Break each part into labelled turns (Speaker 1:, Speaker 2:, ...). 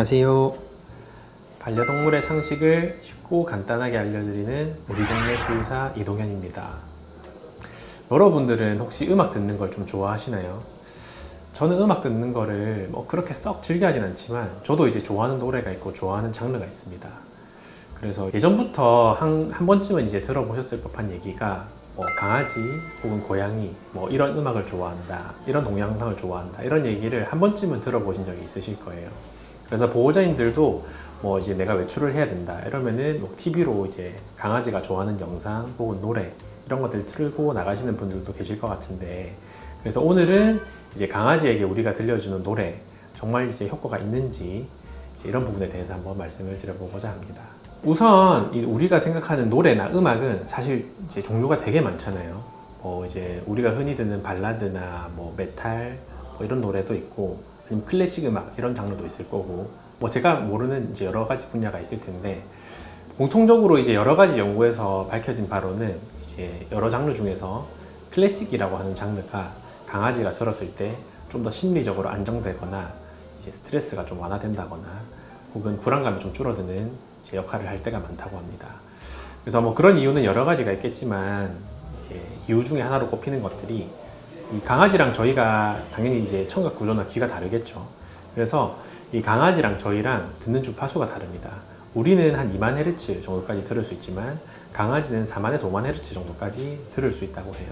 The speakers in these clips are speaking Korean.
Speaker 1: 안녕하세요. 반려동물의 상식을 쉽고 간단하게 알려드리는 우리 동네 수의사 이동현입니다. 여러분들은 혹시 음악 듣는 걸 좀 좋아하시나요? 저는 음악 듣는 거를 그렇게 썩 즐겨하진 않지만 저도 이제 좋아하는 노래가 있고 좋아하는 장르가 있습니다. 그래서 예전부터 한 번쯤은 이제 들어보셨을 법한 얘기가 강아지 혹은 고양이 이런 음악을 좋아한다, 이런 동영상을 좋아한다, 이런 얘기를 한 번쯤은 들어보신 적이 있으실 거예요. 그래서 보호자님들도 이제 내가 외출을 해야 된다 이러면은 TV로 이제 강아지가 좋아하는 영상 혹은 노래 이런 것들 틀고 나가시는 분들도 계실 것 같은데, 그래서 오늘은 이제 강아지에게 우리가 들려주는 노래 정말 이제 효과가 있는지 이제 이런 부분에 대해서 한번 말씀을 드려보고자 합니다. 우선 우리가 생각하는 노래나 음악은 사실 이제 종류가 되게 많잖아요. 이제 우리가 흔히 듣는 발라드나 메탈 이런 노래도 있고, 아니면 클래식 음악 이런 장르도 있을 거고, 제가 모르는 이제 여러 가지 분야가 있을 텐데, 공통적으로 이제 여러 가지 연구에서 밝혀진 바로는 이제 여러 장르 중에서 클래식이라고 하는 장르가 강아지가 들었을 때 좀 더 심리적으로 안정되거나 이제 스트레스가 좀 완화된다거나 혹은 불안감이 좀 줄어드는 이제 역할을 할 때가 많다고 합니다. 그래서 그런 이유는 여러 가지가 있겠지만 이제 이유 중에 하나로 꼽히는 것들이, 이 강아지랑 저희가 당연히 이제 청각 구조나 귀가 다르겠죠. 그래서 이 강아지랑 저희랑 듣는 주파수가 다릅니다. 우리는 한 2만헤르츠 정도까지 들을 수 있지만 강아지는 4만에서 5만헤르츠 정도까지 들을 수 있다고 해요.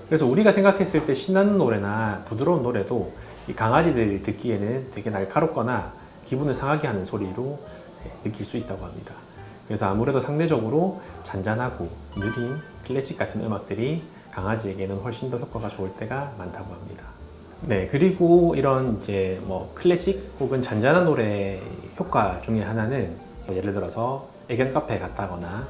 Speaker 1: 그래서 우리가 생각했을 때 신나는 노래나 부드러운 노래도 이 강아지들이 듣기에는 되게 날카롭거나 기분을 상하게 하는 소리로 느낄 수 있다고 합니다. 그래서 아무래도 상대적으로 잔잔하고 느린 클래식 같은 음악들이 강아지에게는 훨씬 더 효과가 좋을 때가 많다고 합니다. 네, 그리고 이런 이제 클래식 혹은 잔잔한 노래 효과 중에 하나는 예를 들어서 애견 카페에 갔다거나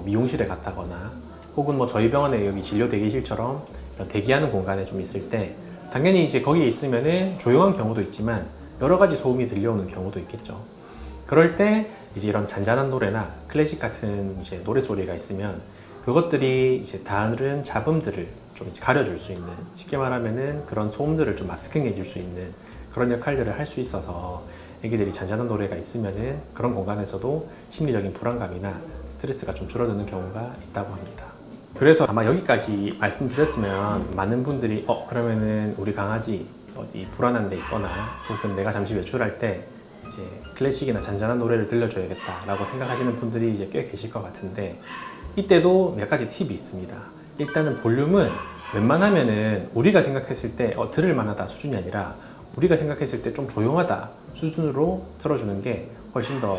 Speaker 1: 미용실에 갔다거나 혹은 저희 병원에 여기 진료 대기실처럼 이런 대기하는 공간에 좀 있을 때 당연히 이제 거기에 있으면은 조용한 경우도 있지만 여러 가지 소음이 들려오는 경우도 있겠죠. 그럴 때 이제 이런 잔잔한 노래나 클래식 같은 이제 노래 소리가 있으면 그것들이 이제 다른 잡음들을 좀 이제 가려줄 수 있는, 쉽게 말하면은 그런 소음들을 좀 마스킹해 줄 수 있는 그런 역할들을 할 수 있어서 애기들이 잔잔한 노래가 있으면은 그런 공간에서도 심리적인 불안감이나 스트레스가 좀 줄어드는 경우가 있다고 합니다. 그래서 아마 여기까지 말씀드렸으면 많은 분들이 그러면은 우리 강아지 어디 불안한 데 있거나 혹은 내가 잠시 외출할 때 이제 클래식이나 잔잔한 노래를 들려줘야겠다 라고 생각하시는 분들이 이제 꽤 계실 것 같은데, 이때도 몇 가지 팁이 있습니다. 일단은 볼륨은 웬만하면은 우리가 생각했을 때 들을 만하다 수준이 아니라 우리가 생각했을 때 좀 조용하다 수준으로 틀어주는 게 훨씬 더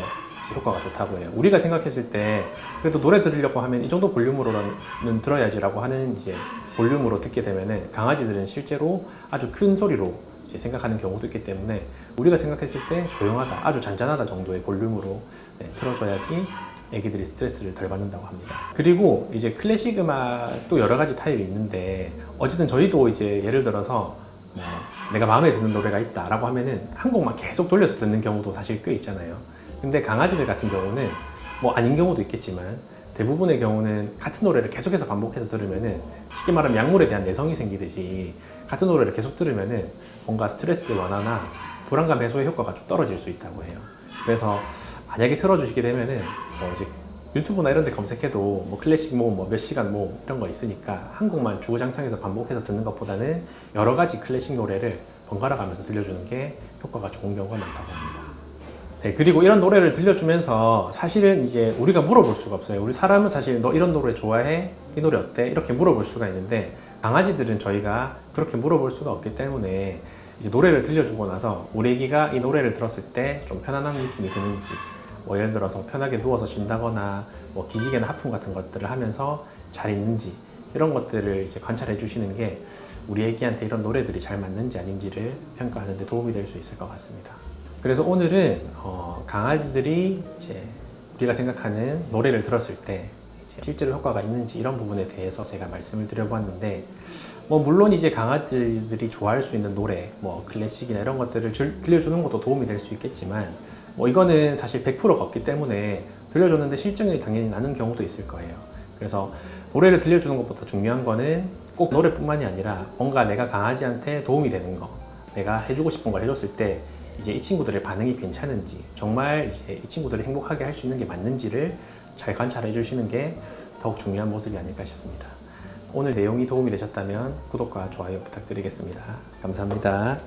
Speaker 1: 효과가 좋다고 해요. 우리가 생각했을 때 그래도 노래 들으려고 하면 이 정도 볼륨으로는 들어야지라고 하는 이제 볼륨으로 듣게 되면은 강아지들은 실제로 아주 큰 소리로 이제 생각하는 경우도 있기 때문에 우리가 생각했을 때 조용하다, 아주 잔잔하다 정도의 볼륨으로 틀어줘야지 애기들이 스트레스를 덜 받는다고 합니다. 그리고 이제 클래식 음악도 여러 가지 타입이 있는데, 어쨌든 저희도 이제 예를 들어서 내가 마음에 드는 노래가 있다라고 하면은 한 곡만 계속 돌려서 듣는 경우도 사실 꽤 있잖아요. 근데 강아지들 같은 경우는 아닌 경우도 있겠지만 대부분의 경우는 같은 노래를 계속해서 반복해서 들으면은 쉽게 말하면 약물에 대한 내성이 생기듯이 같은 노래를 계속 들으면은 뭔가 스트레스 완화나 불안감 해소의 효과가 좀 떨어질 수 있다고 해요. 그래서 만약에 틀어주시게 되면은 이제 유튜브나 이런 데 검색해도 클래식 몇 시간 이런 거 있으니까 한 곡만 주구장창해서 반복해서 듣는 것보다는 여러 가지 클래식 노래를 번갈아 가면서 들려주는 게 효과가 좋은 경우가 많다고 합니다. 네, 그리고 이런 노래를 들려주면서 사실은 이제 우리가 물어볼 수가 없어요. 우리 사람은 사실 너 이런 노래 좋아해? 이 노래 어때? 이렇게 물어볼 수가 있는데, 강아지들은 저희가 그렇게 물어볼 수가 없기 때문에 이제 노래를 들려주고 나서 우리 애기가 이 노래를 들었을 때 좀 편안한 느낌이 드는지, 예를 들어서 편하게 누워서 쉰다거나 기지개나 하품 같은 것들을 하면서 잘 있는지 이런 것들을 이제 관찰해 주시는 게 우리 애기한테 이런 노래들이 잘 맞는지 아닌지를 평가하는 데 도움이 될 수 있을 것 같습니다. 그래서 오늘은 강아지들이 이제 우리가 생각하는 노래를 들었을 때 이제 실제로 효과가 있는지 이런 부분에 대해서 제가 말씀을 드려보았는데, 물론 이제 강아지들이 좋아할 수 있는 노래, 클래식이나 이런 것들을 들려주는 것도 도움이 될 수 있겠지만 이거는 사실 100%가 없기 때문에 들려줬는데 실증이 당연히 나는 경우도 있을 거예요. 그래서 노래를 들려주는 것보다 중요한 거는 꼭 노래뿐만이 아니라 뭔가 내가 강아지한테 도움이 되는 거, 내가 해주고 싶은 걸 해줬을 때 이제 이 친구들의 반응이 괜찮은지, 정말 이제 이 친구들을 행복하게 할 수 있는 게 맞는지를 잘 관찰해 주시는 게 더욱 중요한 모습이 아닐까 싶습니다. 오늘 내용이 도움이 되셨다면 구독과 좋아요 부탁드리겠습니다. 감사합니다.